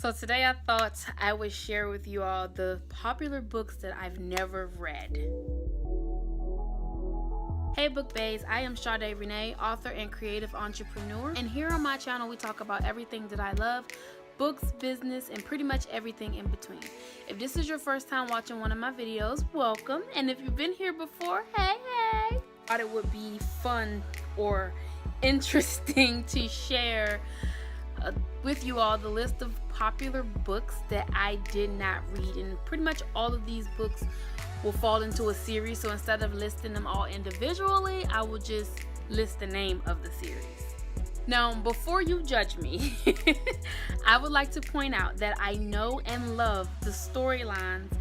So today I thought I would share with you all the popular books that I've never read. Hey book baes, I am Sade Renee, author and creative entrepreneur, and here on my channel we talk about everything that I love, books, business, and pretty much everything in between. If this is your first time watching one of my videos, welcome, and if you've been here before, hey. I thought it would be fun or interesting to share with you all the list of popular books that I did not read, and pretty much all of these books will fall into a series. So instead of listing them all individually, I will just list the name of the series. Now, before you judge me, I would like to point out that I know and love the storylines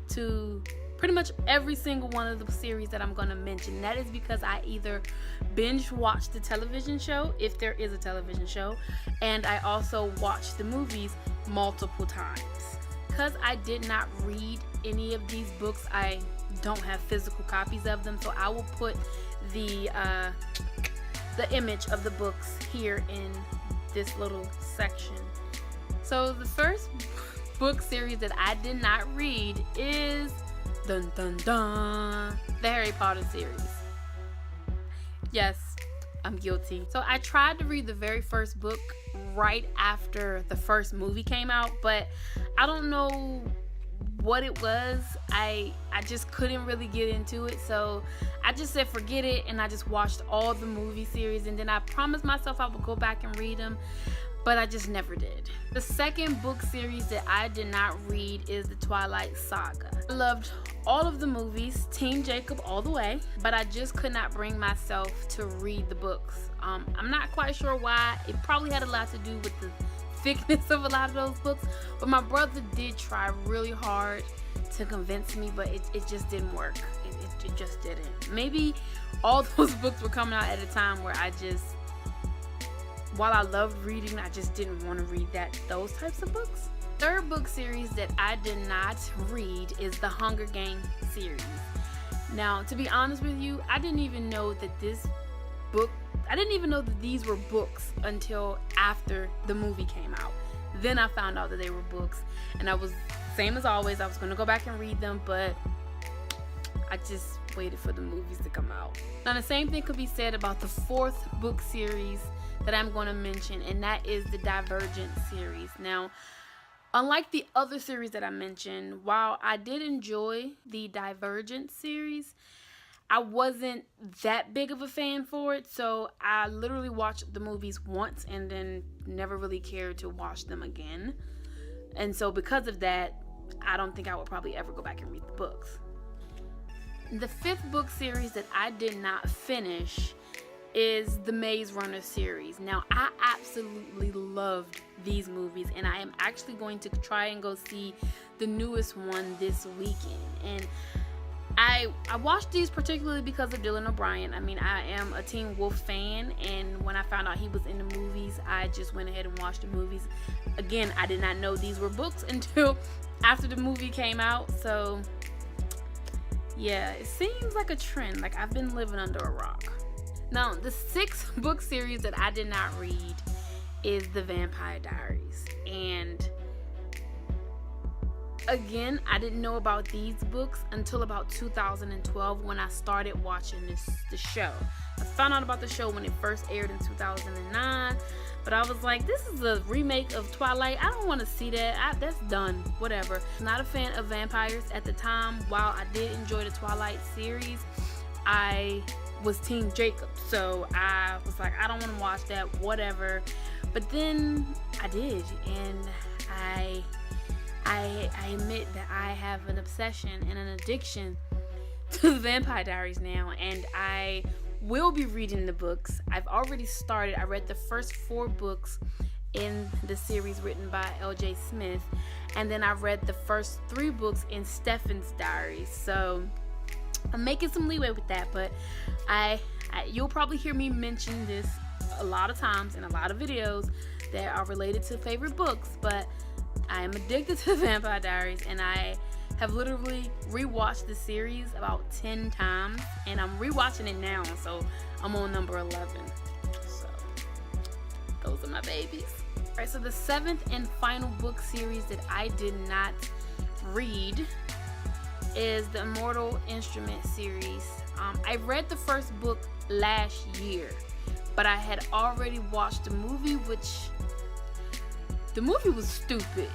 to pretty much every single one of the series that I'm going to mention. That is because I either binge watch the television show, if there is a television show, and I also watch the movies multiple times. Because I did not read any of these books, I don't have physical copies of them, so I will put the image of the books here in this little section. So the first book series that I did not read is dun dun dun, the Harry Potter series. Yes, I'm guilty. So I tried to read the very first book right after the first movie came out, but I don't know what it was. I just couldn't really get into it, so I just said forget it, and I just watched all the movie series, and then I promised myself I would go back and read them, but I just never did. The second book series that I did not read is the Twilight Saga. I loved all of the movies, Team Jacob all the way, but I just could not bring myself to read the books. I'm not quite sure why. It probably had a lot to do with the thickness of a lot of those books, but my brother did try really hard to convince me, but it just didn't work. It just didn't. Maybe all those books were coming out at a time where while I loved reading, I just didn't want to read those types of books. Third book series that I did not read is the Hunger Games series. Now, to be honest with you, I didn't even know that these were books until after the movie came out. Then I found out that they were books, and I was, same as always, I was going to go back and read them, but I just waited for the movies to come out. Now, the same thing could be said about the fourth book series that I'm going to mention, and that is the Divergent series. Now, unlike the other series that I mentioned, while I did enjoy the Divergent series, I wasn't that big of a fan for it, so I literally watched the movies once and then never really cared to watch them again. And so because of that, I don't think I would probably ever go back and read the books. The fifth book series that I did not finish is the Maze Runner series. Now, I absolutely loved these movies, and I am actually going to try and go see the newest one this weekend. And I watched these particularly because of Dylan O'Brien. I mean, I am a Teen Wolf fan, and when I found out he was in the movies, I just went ahead and watched the movies. Again, I did not know these were books until after the movie came out, so yeah, it seems like a trend. Like, I've been living under a rock. Now, the sixth book series that I did not read is The Vampire Diaries. And again, I didn't know about these books until about 2012 when I started watching the show. I found out about the show when it first aired in 2009, but I was like, this is a remake of Twilight. I don't want to see that. That's done. Whatever. Not a fan of vampires at the time. While I did enjoy the Twilight series, I was Team Jacob, so I was like, I don't want to watch that, whatever. But then I did, and I admit that I have an obsession and an addiction to the Vampire Diaries now, and I will be reading the books. I've already started. I read the first 4 books in the series written by L.J. Smith, and then I read the first 3 books in Stefan's Diaries, so I'm making some leeway with that. But you'll probably hear me mention this a lot of times in a lot of videos that are related to favorite books, but I am addicted to the Vampire Diaries, and I have literally rewatched the series about 10 times, and I'm rewatching it now, so I'm on number 11. So those are my babies. Alright, so the 7th and final book series that I did not read is the Immortal Instrument series. I read the first book last year, but I had already watched the movie, which the movie was stupid.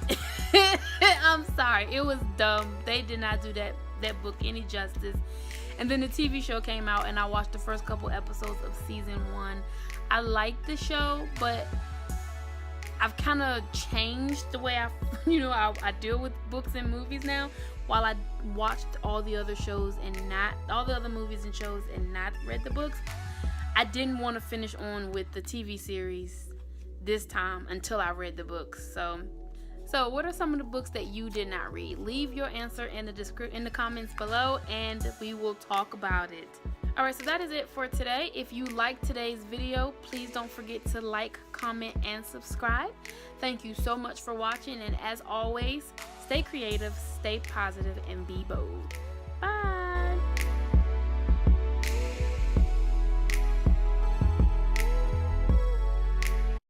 I'm sorry, it was dumb. They did not do that book any justice. And then the TV show came out, and I watched the first couple episodes of season 1. I liked the show, but I've kind of changed the way I deal with books and movies now. While I watched all the other shows and not all the other movies and shows and not read the books, I didn't want to finish on with the TV series this time until I read the books. So what are some of the books that you did not read? Leave your answer in the comments below, and we will talk about it. Alright, so that is it for today. If you liked today's video, please don't forget to like, comment, and subscribe. Thank you so much for watching, and as always, stay creative, stay positive, and be bold. Bye!